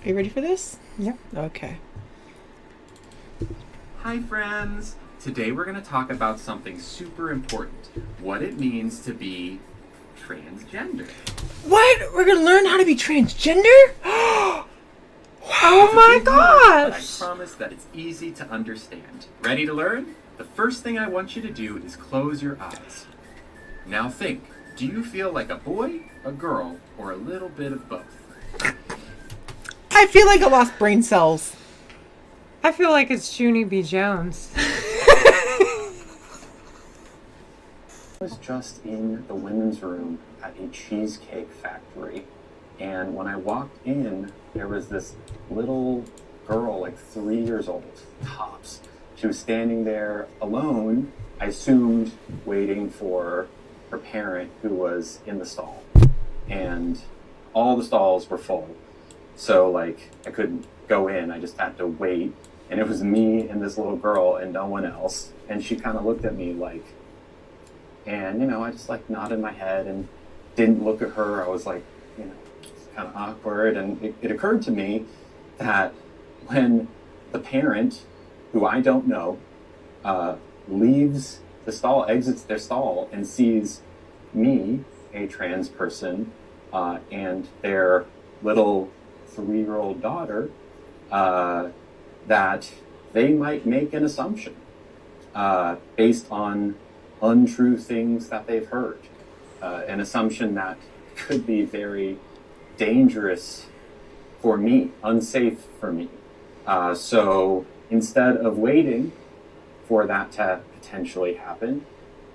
Are you ready for this? Yep. Okay. Hi friends! Today we're going to talk about something super important. What it means to be transgender. What? We're gonna learn how to be transgender? Oh It's a my big word, but I gosh! promise that it's easy to understand. Ready to learn? The first thing I want you to do is close your eyes. Now think, do you feel like a boy, a girl, or a little bit of both? I feel like I lost brain cells. I feel like it's Junie B. Jones. I was just in the women's room at a cheesecake factory, and when I walked in, there was this little girl, like 3 years old, tops. She was standing there alone, I assumed waiting for her parent who was in the stall. And all the stalls were full. So like I couldn't go in, I just had to wait. And it was me and this little girl and no one else. And she kind of looked at me like, and I just like nodded my head and didn't look at her. I was like, kind of awkward. And it occurred to me that when the parent, who I don't know, leaves the stall, exits their stall and sees me, a trans person, and their little 3-year-old daughter, that they might make an assumption based on untrue things that they've heard. An assumption that could be very dangerous for me, unsafe for me. So instead of waiting for that to potentially happen,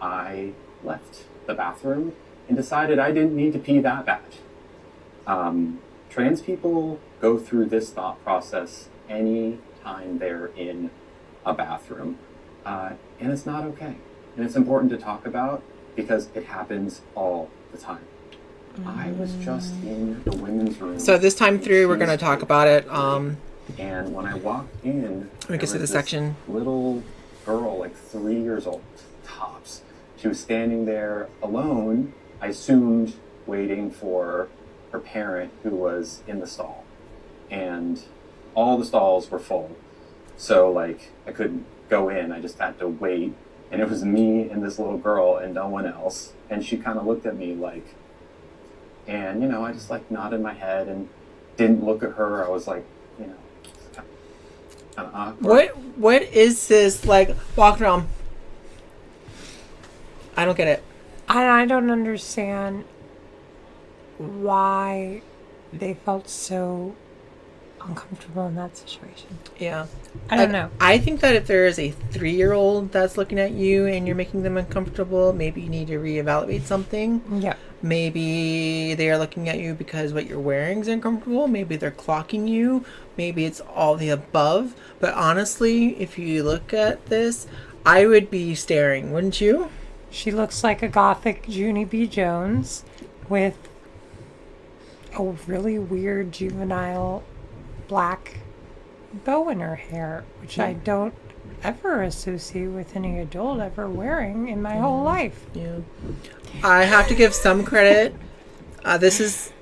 I left the bathroom and decided I didn't need to pee that bad. Trans people go through this thought process any time they're in a bathroom, and it's not okay. And it's important to talk about because it happens all the time. I was just in the women's room. So this time through, we're gonna talk about it. And when I walked in, Let me get to the section. Little girl, like 3 years old, tops. She was standing there alone, I assumed waiting for her parent who was in the stall. And all the stalls were full. So like I couldn't go in, I just had to wait. And it was me and this little girl and no one else. And she kind of looked at me like, and I just like nodded my head and didn't look at her. I was like, kind of awkward. What is this like walking around? I don't get it. I don't understand why they felt so uncomfortable in that situation. Yeah. I don't know. I think that if there is a 3-year-old that's looking at you and you're making them uncomfortable, maybe you need to reevaluate something. Yeah. Maybe they are looking at you because what you're wearing is uncomfortable. Maybe they're clocking you. Maybe it's all the above. But honestly, if you look at this, I would be staring, wouldn't you? She looks like a gothic Junie B. Jones with a really weird juvenile black bow in her hair, which I don't ever associate with any adult ever wearing in my whole life. Yeah. I have to give some credit. This is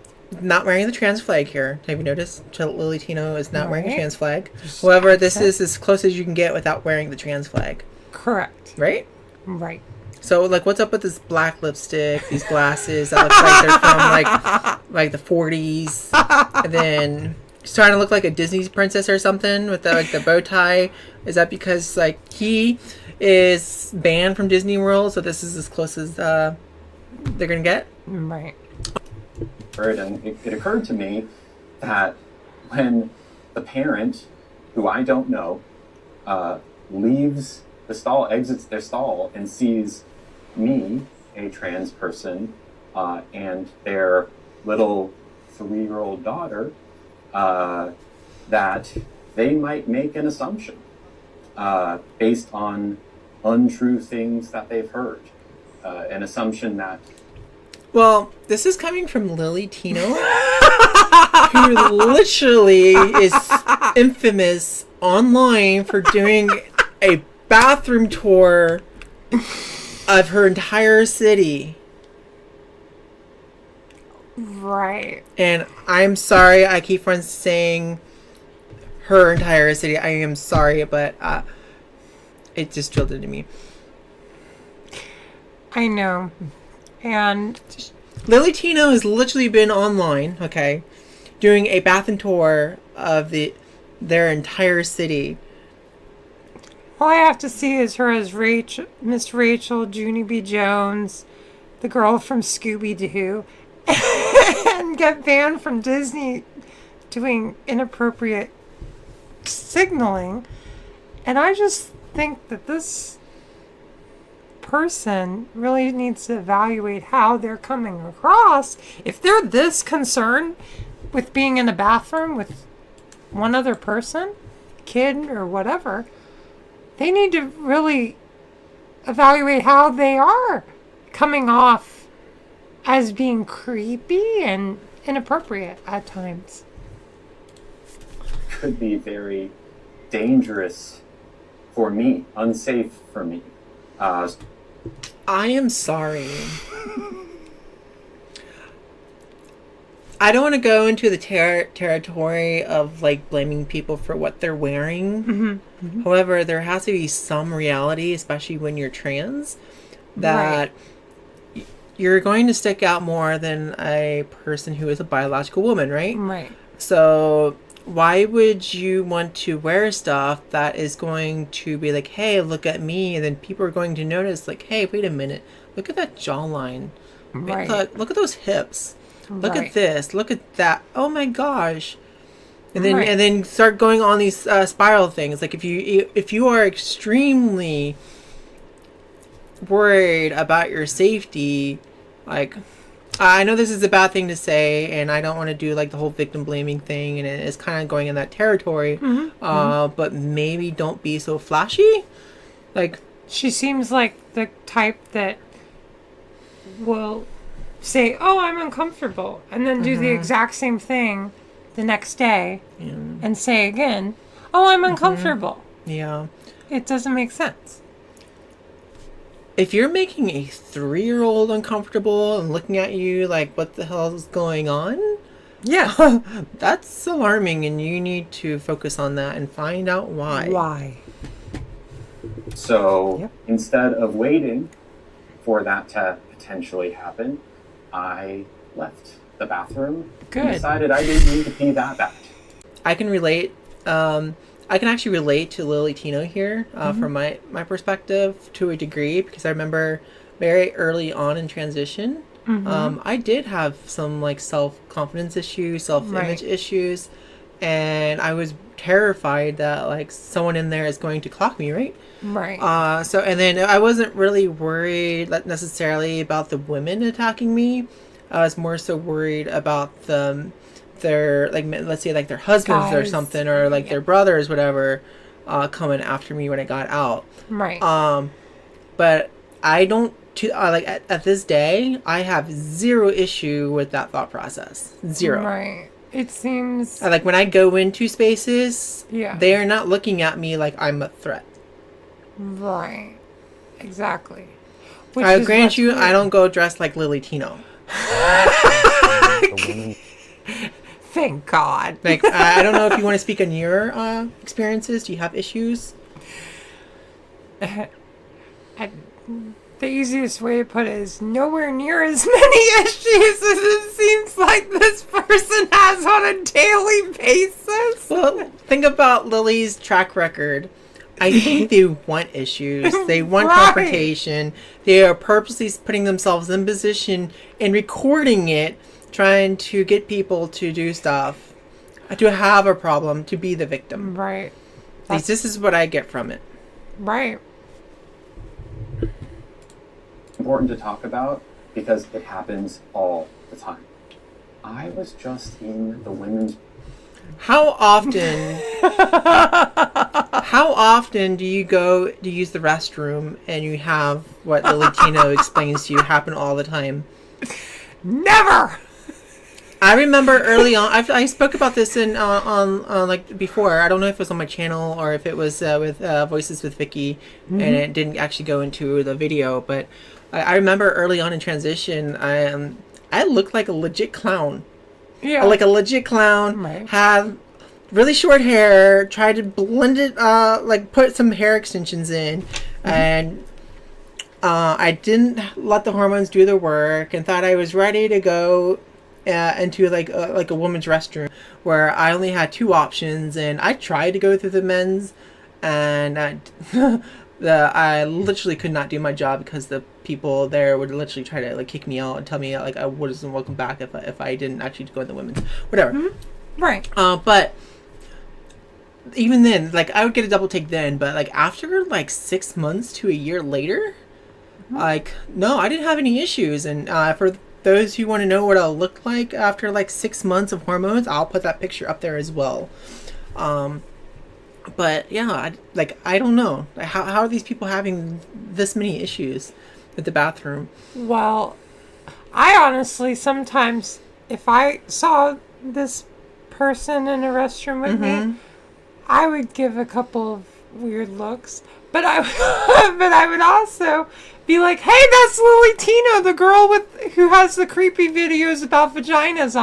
not wearing the trans flag here. Have you noticed? Lily Tino is not wearing a Right. trans flag. However, this is as close as you can get without wearing the trans flag. Correct. Right? Right. So, like, what's up with this black lipstick, these glasses that look like they're from, like the 40s? And then she's trying to look like a Disney princess or something with the bow tie. Is that because, like, he is banned from Disney World, so this is as close as they're going to get? Right. And it occurred to me that when the parent, who I don't know, leaves the stall, exits their stall, and sees me, a trans person, and their little 3-year-old daughter, that they might make an assumption based on untrue things that they've heard. An assumption that... Well, this is coming from Lily Tino, who literally is infamous online for doing a bathroom tour of her entire city. Right. And I'm sorry, I keep on saying her entire city. I am sorry, but it just drilled into me. I know. And Lily Tino has literally been online, okay, doing a bathroom tour of their entire city. all I have to see is her as Miss Rachel, Junie B. Jones, the girl from Scooby-Doo, and get banned from Disney doing inappropriate signaling. And I just think that this person really needs to evaluate how they're coming across. If they're this concerned with being in a bathroom with one other person, kid or whatever, they need to really evaluate how they are coming off as being creepy and inappropriate at times. Could be very dangerous for me, unsafe for me. I am sorry. I don't want to go into the territory of like blaming people for what they're wearing. Mm-hmm. Mm-hmm. However, there has to be some reality, especially when you're trans, that you're going to stick out more than a person who is a biological woman, right? Right. So why would you want to wear stuff that is going to be like, hey, look at me, and then people are going to notice like, hey, wait a minute, look at that jawline. Right. Look at those hips. Look Right. at this. Look at that. Oh my gosh. And then Right. and then start going on these spiral things. Like if you are extremely worried about your safety, like I know this is a bad thing to say, and I don't want to do like the whole victim blaming thing, and it's kind of going in that territory. But maybe don't be so flashy. Like She seems like the type that will say, "Oh, I'm uncomfortable," and then do the exact same thing the next day and say again, "Oh, I'm uncomfortable." yeah. It doesn't make sense. If you're making a 3-year-old uncomfortable and looking at you like, what the hell is going on? Yeah. That's alarming, and you need to focus on that and find out why. Why? So Yep. instead of waiting for that to potentially happen, I left the bathroom Good. and decided I didn't need to pee that bad. I can relate. I can actually relate to Lily Tino here from my perspective to a degree, because I remember very early on in transition, I did have some like self-confidence issues, self-image issues, and I was terrified that like someone in there is going to clock me, right? Right. So and then I wasn't really worried necessarily about the women attacking me. I was more so worried about their like, let's say like their husbands or Guys. something, or like their brothers, whatever, coming after me when I got out. Right. But I don't like at this day I have zero issue with that thought process. Zero. Right. It seems. Like when I go into spaces, Yeah. they are not looking at me like I'm a threat. Right. Exactly. Which I is grant what's you, weird. I don't go dressed like Lily Tino. The women Thank God. Like I don't know if you want to speak on your experiences. Do you have issues? The easiest way to put it is nowhere near as many issues as it seems like this person has on a daily basis. Well, think about Lily's track record. I think they want issues. They want Right. confrontation. They are purposely putting themselves in position and recording it, trying to get people to do stuff, to have a problem, to be the victim. Right. This is what I get from it. Right. important to talk about because it happens all the time. I was just in the women's How often do you go to use the restroom and you have what LilyTino explains to you happen all the time? Never. I remember early on, I spoke about this in on like before. I don't know if it was on my channel or if it was with Voices with Vicky, and it didn't actually go into the video. But I remember early on in transition, I looked like a legit clown. Yeah. Like a legit clown. Right. Had really short hair. Tried to blend it, like put some hair extensions in. And I didn't let the hormones do the work and thought I was ready to go into like a woman's restroom where I only had 2 options, and I tried to go through the men's, and I literally could not do my job because the people there would literally try to like kick me out and tell me like I wasn't welcome back if I didn't actually go in the women's, whatever. Right. But even then, like I would get a double take then, but like after like 6 months to a year later, like no, I didn't have any issues. And for those who want to know what I'll look like after like 6 months of hormones, I'll put that picture up there as well. But yeah, I don't know. How are these people having this many issues with the bathroom? Well, I honestly sometimes, if I saw this person in a restroom with me, I would give a couple of weird looks. But I would also be like, "Hey, that's Lily Tino, the girl who has the creepy videos about vaginas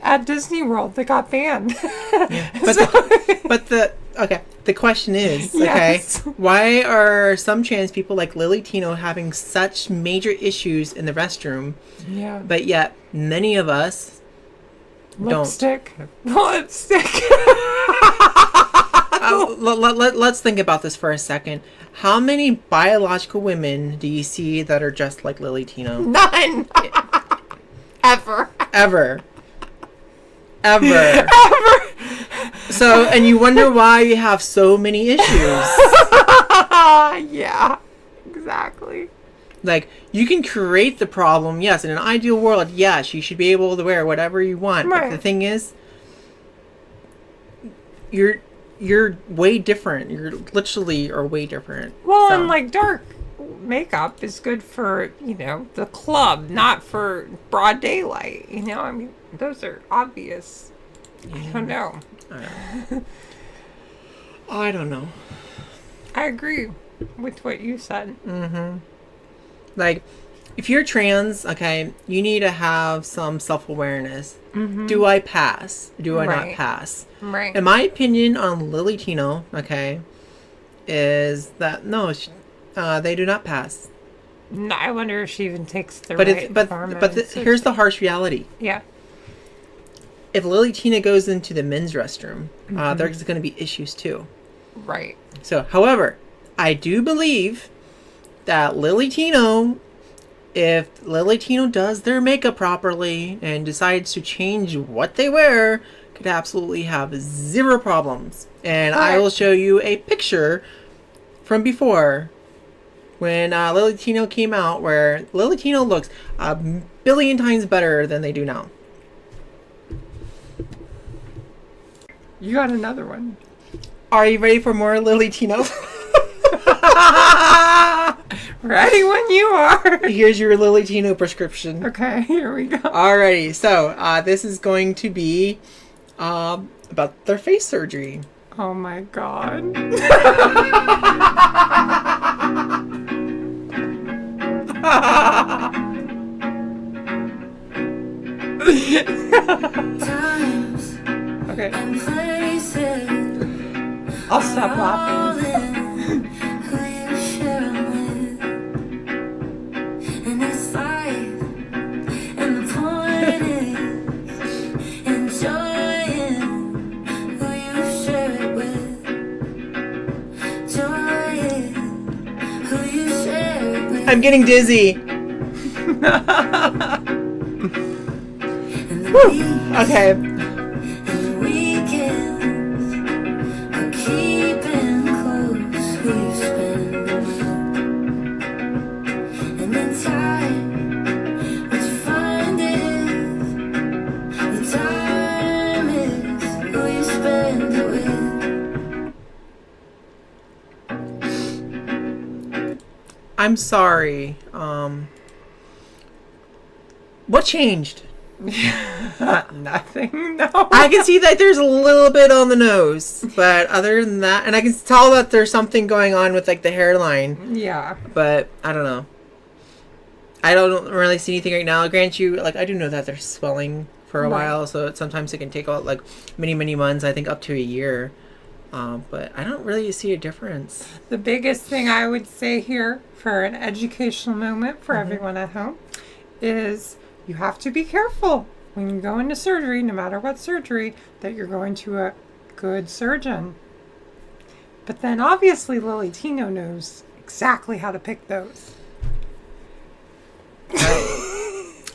at Disney World that got banned." The question is, Yes. why are some trans people like Lily Tino having such major issues in the restroom, Yeah. but yet many of us Lipstick. let's think about this for a second. How many biological women do you see that are just like Lily Tino? None. Ever. Ever. So, and you wonder why you have so many issues. Yeah, exactly. Like, you can create the problem. Yes, in an ideal world, yes, you should be able to wear whatever you want. Right. But the thing is, you're way different. You're literally are way different. Well, So- and like dark makeup is good for, the club, not for broad daylight. I mean, those are obvious. I don't know. I don't know. I agree with what you said. Like, if you're trans, okay, you need to have some self-awareness. Do I pass? Do I not Right. pass? Right. In my opinion on Lily Tino, okay, is that no, they do not pass. No, I wonder if she even takes the But right hormones. here's the harsh reality. Yeah. If Lily Tina goes into the men's restroom, there's going to be issues too. Right. So, however, I do believe that Lily Tino, if Lily Tino does their makeup properly and decides to change what they wear, could absolutely have 0 problems. And I will show you a picture from before when Lily Tino came out, where Lily Tino looks a billion times better than they do now. You got another one. Are you ready for more Lily Tino? Ready when you are. Here's your Lily Tino prescription. Okay, here we go. Alrighty, so this is going to be about their face surgery. Oh my god. Okay. I'll stop laughing. I'm getting dizzy. Whew. Okay. I'm sorry. What changed? Nothing. No. I can see that there's a little bit on the nose, but other than that, and I can tell that there's something going on with like the hairline, Yeah. but I don't know. I don't really see anything right now. Grant you, like, I do know that they're swelling for a Right. while, so sometimes it can take out like many months. I think up to a year. But I don't really see a difference. The biggest thing I would say here for an educational moment for everyone at home is you have to be careful when you go into surgery, no matter what surgery, that you're going to a good surgeon. But then obviously Lily Tino knows exactly how to pick those.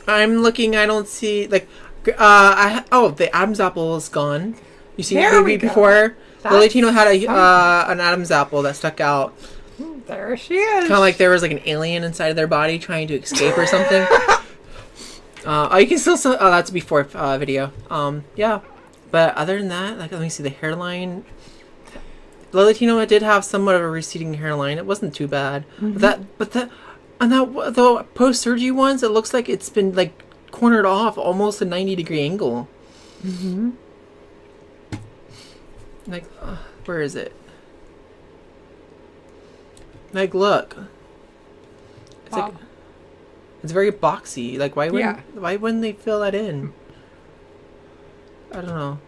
I'm looking. I don't see like. The Adam's apple is gone. You see There we maybe go. before. Lily Tino had something. an Adam's apple that stuck out. There she is. Kind of like there was like an alien inside of their body trying to escape or something. You can still. Oh, that's before video. Yeah. But other than that, like, let me see the hairline. Lily Tino did have somewhat of a receding hairline. It wasn't too bad. But the post surgery ones, it looks like it's been like cornered off almost a 90-degree angle. Like, where is it? Like, look. It's Wow. like it's very boxy. Like, why wouldn't they fill that in? I don't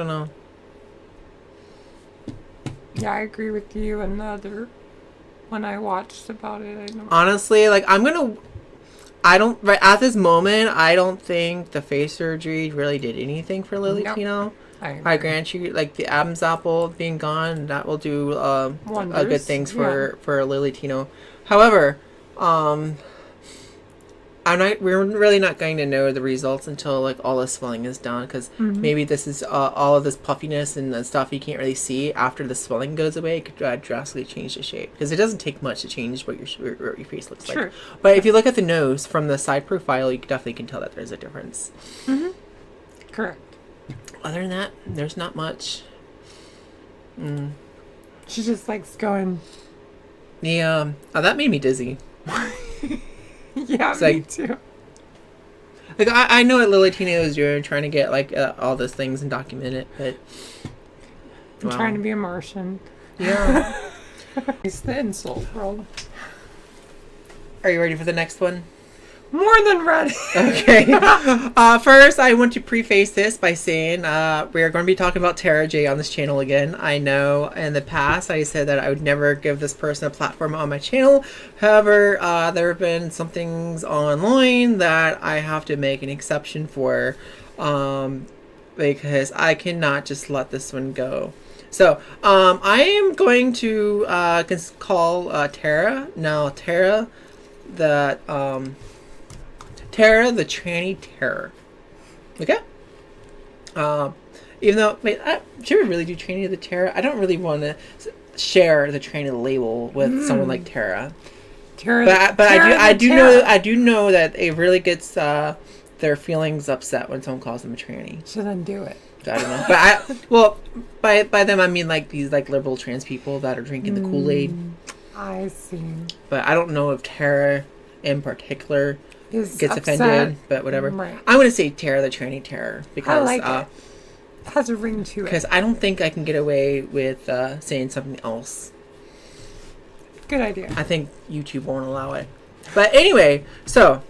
know. Yeah, I agree with you. And the other when I watched about it, I know. Honestly, like, right at this moment, I don't think the face surgery really did anything for Lily Nope. Tino. I I grant you, like, the Adam's apple being gone, that will do a good Wonders, things for Lily Tino. However, we're really not going to know the results until like all the swelling is done, because maybe this is all of this puffiness and the stuff you can't really see after the swelling goes away. It could drastically change the shape, because it doesn't take much to change what your face looks like. But if you look at the nose from the side profile, you definitely can tell that there's a difference. Correct. Other than that, there's not much. She just likes going. Yeah, that made me dizzy. Yeah, It's me like- too. Like, I know what LilyTino is doing, trying to get like all those things and document it, but I'm trying to be a Martian. Yeah. It's the insult world. Are you ready for the next one? More than ready. Okay. First, I want to preface this by saying we're going to be talking about Tara Jay on this channel again. I know in the past I said that I would never give this person a platform on my channel. However, there have been some things online that I have to make an exception for, because I cannot just let this one go. So, I am going to call Tara. Now, Tara the Tranny Terror. Okay? Even though, should we really do Tranny the Terror? I don't really want to share the Tranny label with someone like Tara. I do know that it really gets their feelings upset when someone calls them a tranny. So then do it. I don't know. But by them I mean like these like liberal trans people that are drinking the Kool-Aid. I see. But I don't know if Tara in particular Is gets upset. offended, but whatever. Right. I'm going to say Tara the Tranny Terror, because I like it. It has a ring to it. because I don't think I can get away with saying something else. Good idea. I think YouTube won't allow it. But anyway, so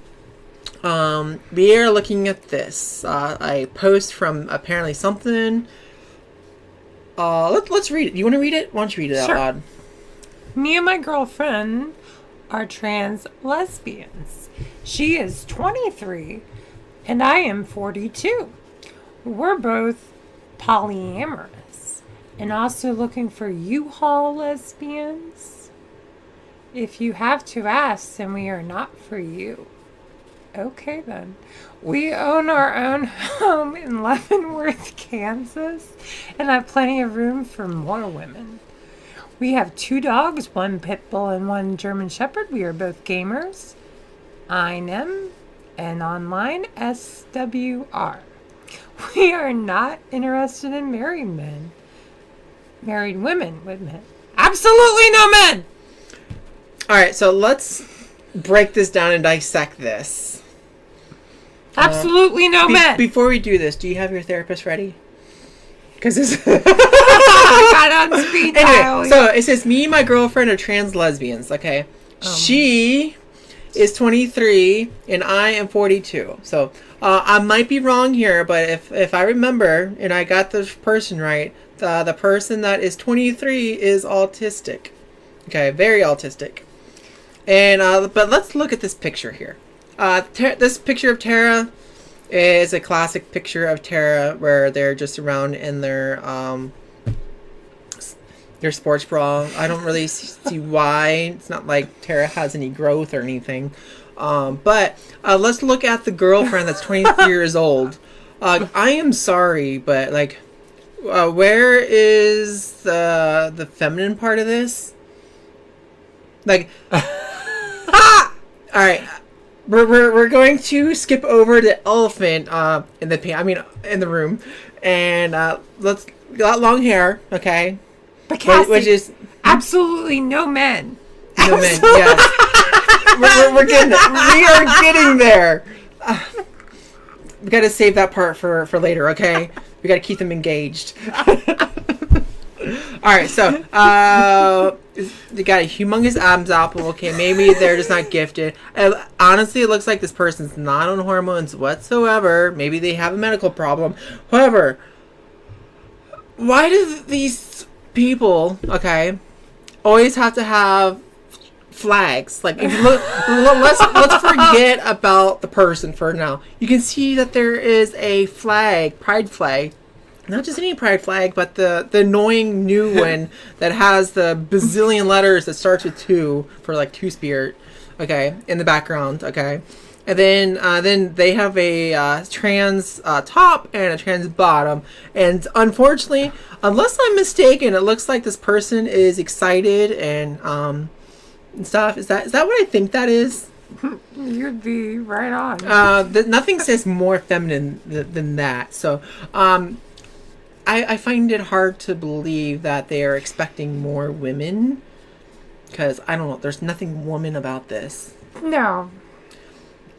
we are looking at this. A post from apparently something. Let's read it. You want to read it? Why don't you read it Sure. out loud? Me and my girlfriend are trans lesbians. She is 23 and I am 42. We're both polyamorous and also looking for U-Haul lesbians. If you have to ask, then we are not for you. Okay then. We own our own home in Leavenworth, Kansas, and have plenty of room for more women. We have 2 dogs, 1 pit bull and 1 German shepherd. We are both gamers. I'm and online SWR. We are not interested in married women with men. Absolutely no men. All right, so let's break this down and dissect this. Absolutely no men. Before we do this, do you have your therapist ready? Because it's... I got on speed dial. Anyway, so it says, me and my girlfriend are trans lesbians, okay? She is 23, and I am 42. So, I might be wrong here, but if I remember, and I got the person right, the person that is 23 is autistic. Okay, very autistic. And, but let's look at this picture here. This picture of Tara is a classic picture of Tara where they're just around in their sports bra. I don't really see why. It's not like Tara has any growth or anything. But let's look at the girlfriend that's 23 years old. I am sorry, but like, where is the feminine part of this? Like, all right. We're going to skip over the elephant in the room, and let's got long hair, okay? But Cassie, which is absolutely no men. No men, yes. we're getting we are getting there. We got to save that part for later, okay? We got to keep them engaged. All right, so they got a humongous Adam's apple. Okay, maybe they're just not gifted. Honestly, it looks like this person's not on hormones whatsoever. Maybe they have a medical problem. However, why do these people, okay, always have to have flags? Like, if you look, let's forget about the person for now. You can see that there is a flag, pride flag. Not just any pride flag, but the annoying new one that has the bazillion letters that starts with 2 for like two-spirit, okay, in the background, okay. And then they have a trans top and a trans bottom. And unfortunately, unless I'm mistaken, it looks like this person is excited and stuff. Is that what I think that is? You'd be right on. Nothing says more feminine than that. So, I find it hard to believe that they are expecting more women, because I don't know, there's nothing woman about this. No.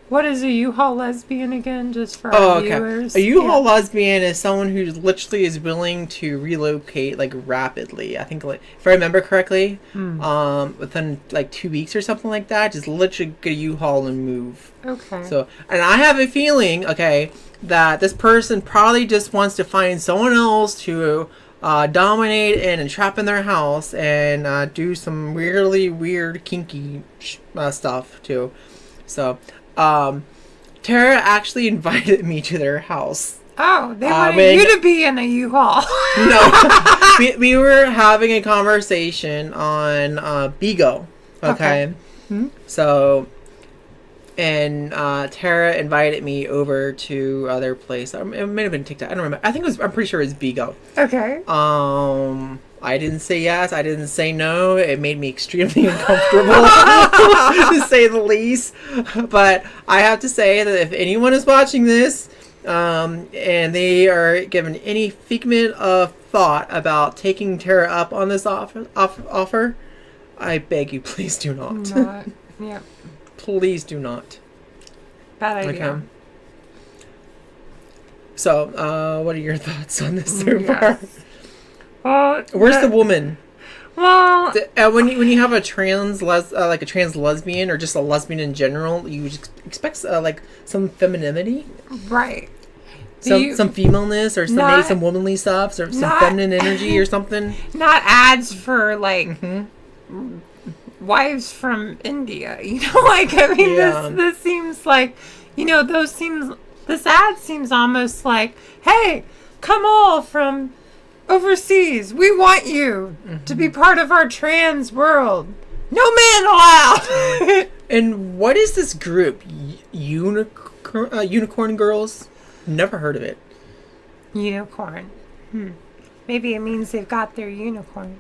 What is a U-Haul lesbian again, just for our viewers? A U-Haul lesbian is someone who literally is willing to relocate like rapidly. I think, like, if I remember correctly, within like 2 weeks or something like that, just literally get a U-Haul and move. Okay. So, and I have a feeling, okay, that this person probably just wants to find someone else to dominate and entrap in their house and do some weirdly weird kinky stuff too. So, Tara actually invited me to their house. Oh, they wanted you to be in a U-Haul. No, we were having a conversation on Bigo. Okay. So, and Tara invited me over to their place. It may have been TikTok. I don't remember. I'm pretty sure it was Bigo. Okay. I didn't say yes. I didn't say no. It made me extremely uncomfortable, to say the least. But I have to say that if anyone is watching this, and they are given any figment of thought about taking Tara up on this offer, I beg you, please do not. Yeah. Please do not. Bad idea. Okay. So, what are your thoughts on this so far? Where's the woman? Well, when you have a trans like a trans lesbian or just a lesbian in general, you expect like some femininity, right? Some femaleness or maybe some womanly stuff or some feminine energy or something. Not ads for like wives from India, you know. Like, I mean, this seems like, you know, this ad seems almost like, hey, come all from overseas, we want you to be part of our trans world. No man allowed. And what is this group? Unicorn Girls? Never heard of it. Unicorn. Maybe it means they've got their unicorn.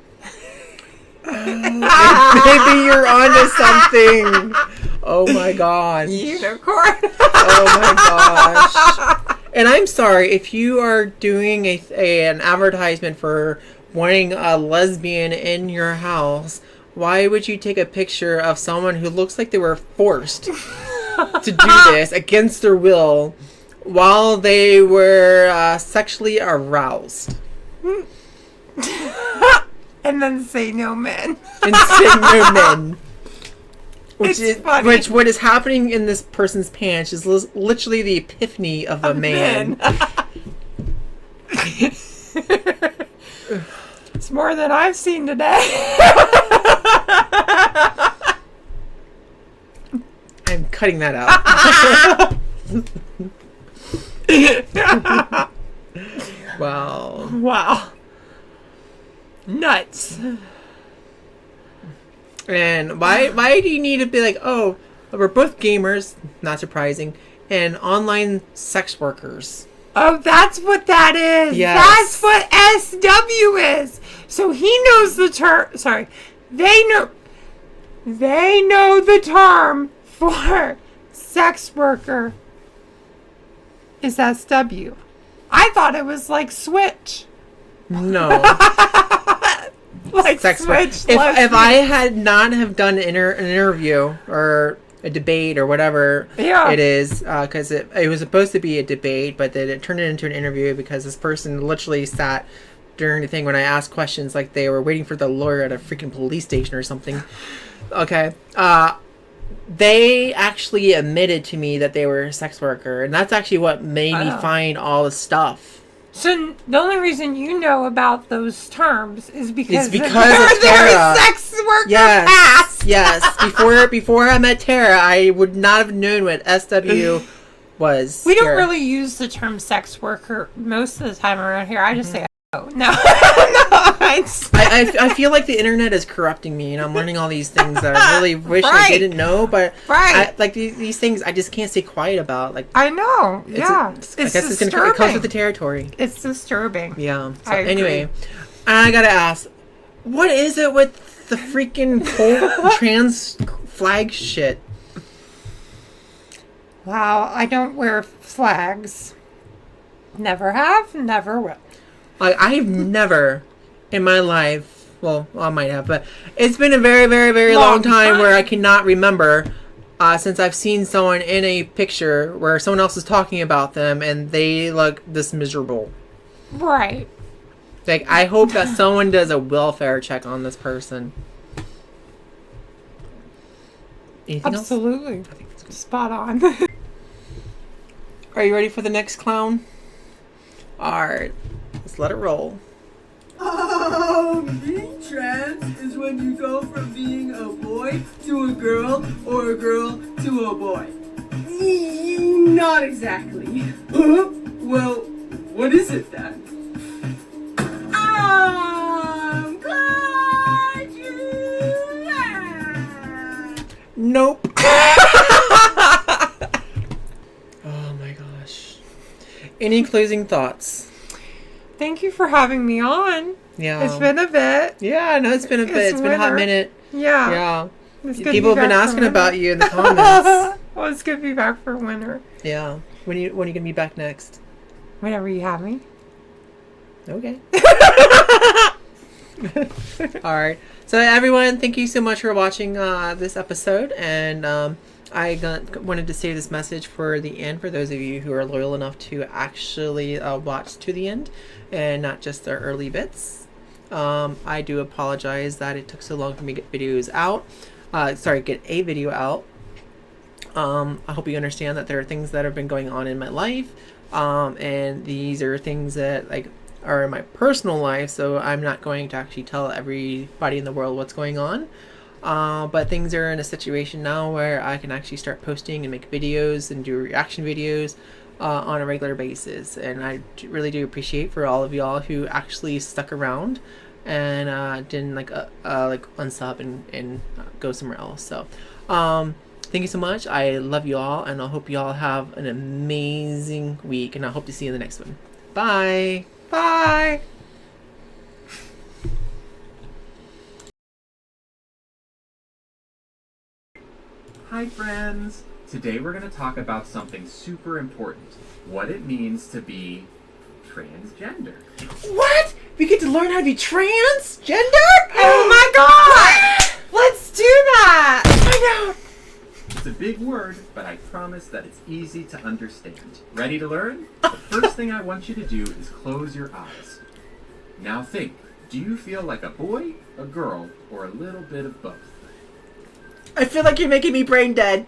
Maybe you're onto something. Oh my god. Unicorn. Oh my gosh. And I'm sorry, if you are doing an advertisement for wanting a lesbian in your house, why would you take a picture of someone who looks like they were forced to do this against their will while they were sexually aroused? And then say no men. And say no men. Funny. Which what is happening in this person's pants is literally the epiphany of a man. It's more than I've seen today. I'm cutting that out. Wow. Wow. Nuts. And why do you need to be like, oh, we're both gamers, not surprising, and online sex workers? Oh, that's what that is. Yes. That's what SW is. So he knows the term. Sorry. They know the term for sex worker is SW. I thought it was like switch. No. Like Sex work. switch. If I had not have done an interview or a debate or whatever it is, because it was supposed to be a debate, but then it turned it into an interview because this person literally sat during the thing when I asked questions like they were waiting for the lawyer at a freaking police station or something. Okay. They actually admitted to me that they were a sex worker, and that's actually what made me find all the stuff. So the only reason you know about those terms is because of Tara. Sex worker Yes. Yes. Before I met Tara, I would not have known what SW was. We don't really use the term sex worker most of the time around here. I just say, oh, no. I feel like the internet is corrupting me, and I'm learning all these things that I really wish I didn't know, but these things I just can't stay quiet about. Like I know, yeah. I guess it comes with the territory. It's disturbing. Yeah. So anyway, I gotta ask, what is it with the freaking whole trans flag shit? Wow, I don't wear flags. Never have, never will. I've never in my life, well, I might have, but it's been a very, very, very long time where I cannot remember since I've seen someone in a picture where someone else is talking about them and they look this miserable. Right. Like, I hope that someone does a welfare check on this person. Anything else? Absolutely. Spot on. Are you ready for the next clown? Alright, let's let it roll. Being trans is when you go from being a boy to a girl or a girl to a boy. Not exactly. Well, what is it then? I'm glad you asked. Nope. Oh my gosh. Any closing thoughts? Thank you for having me on. Yeah. It's been a bit. Yeah, I know it's been a bit. It's been a hot minute. Yeah. Yeah. People have been asking about you in the comments. Well, it's good to be back for winter. Yeah. When are you gonna be back next? Whenever you have me. Okay. All right. So everyone, thank you so much for watching this episode, and wanted to save this message for the end for those of you who are loyal enough to actually watch to the end and not just the early bits. I do apologize that it took so long for me to get videos out. Get a video out. I hope you understand that there are things that have been going on in my life, and these are things that are in my personal life, so I'm not going to actually tell everybody in the world what's going on. But things are in a situation now where I can actually start posting and make videos and do reaction videos on a regular basis, and I really do appreciate for all of y'all who actually stuck around and didn't unsub and go somewhere else. So thank you so much. I love you all, and I hope you all have an amazing week, and I hope to see you in the next one. Bye. Bye. Hi friends! Today we're going to talk about something super important. What it means to be transgender. What? We get to learn how to be transgender? Oh my god! Let's do that! I know! It's a big word, but I promise that it's easy to understand. Ready to learn? The first thing I want you to do is close your eyes. Now think, do you feel like a boy, a girl, or a little bit of both? I feel like you're making me brain dead.